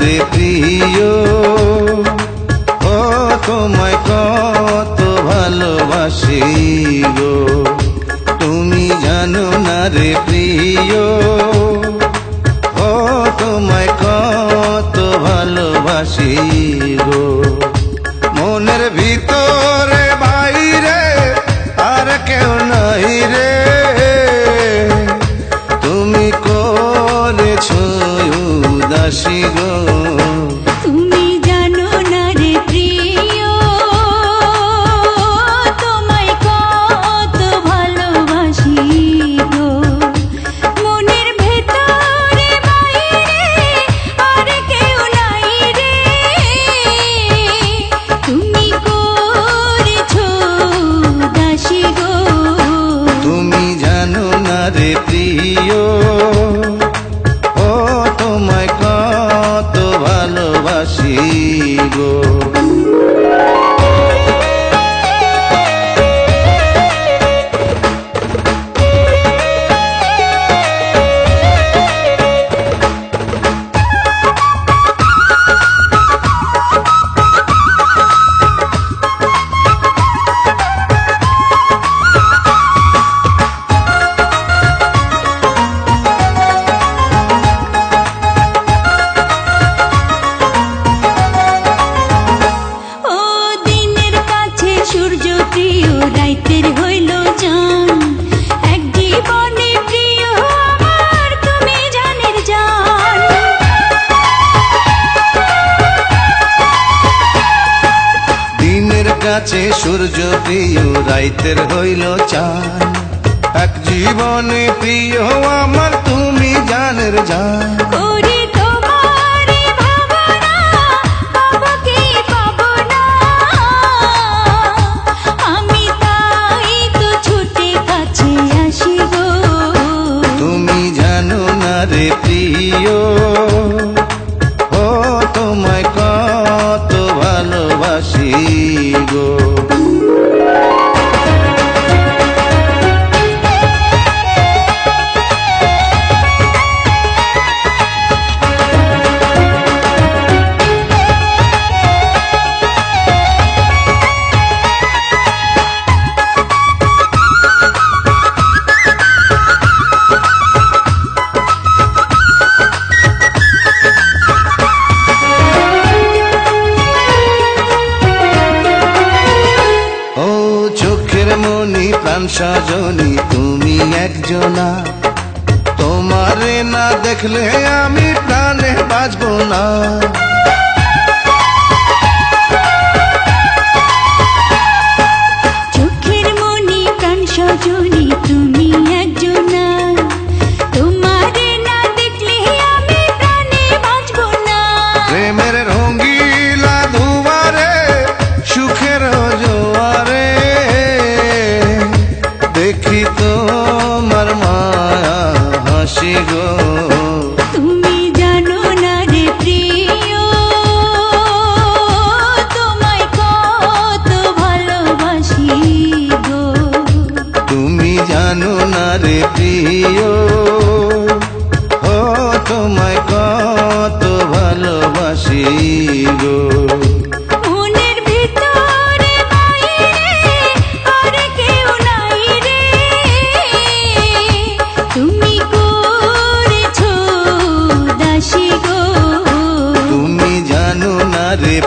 রে প্রিয়, ও তোমায় কত ভালোবাসি গো। তুমি জানো না রে প্রিয়, ও তোমায় কত ভালোবাসি গো। মনের ভিতরে বাইরে আর কেউ নাই রে, তুমি করেছো উদাসী গো। তুমি জানো না রে প্রিয়, তোমায় কত ভালোবাসি গো। মনের ভেতরে বাইরে আর কেউ নাই রে, তুমি করেছো উদাসী গো। তুমি জানো না রে প্রিয়, ও তোমায় কত ভালোবাসি গো। রাইতের হইল জান, এক জীবনে প্রিয় আমার তুমি জানের জান। দিনের কাছে সূর্য প্রিয়, রাইতের হইল চাঁদ, এক জীবনে প্রিয় আমার তুমি জানের জান। রে প্রিয়, ও তোমায় কত ভালোবাসি গো। প্রাণ সজনী তুমি একজনা, তোমারে না দেখলে আমি প্রাণে বাঁচব না। চোখের মনি প্রাণ সজনী তুমি একজনা, তোমারে না দেখলে আমি প্রাণে বাঁচব না। প্রেমের রঙিলা দুয়ারে সুখের জোয়ারে, দেখি তোমার মায়া হাসি গো। তুমি জানো না রে প্রিয়, তোমায় কত ভালোবাসি গো। তুমি জানো না রে প্রিয়, ও তোমায় কত ভালোবাসি গো। তুমি জানো না রে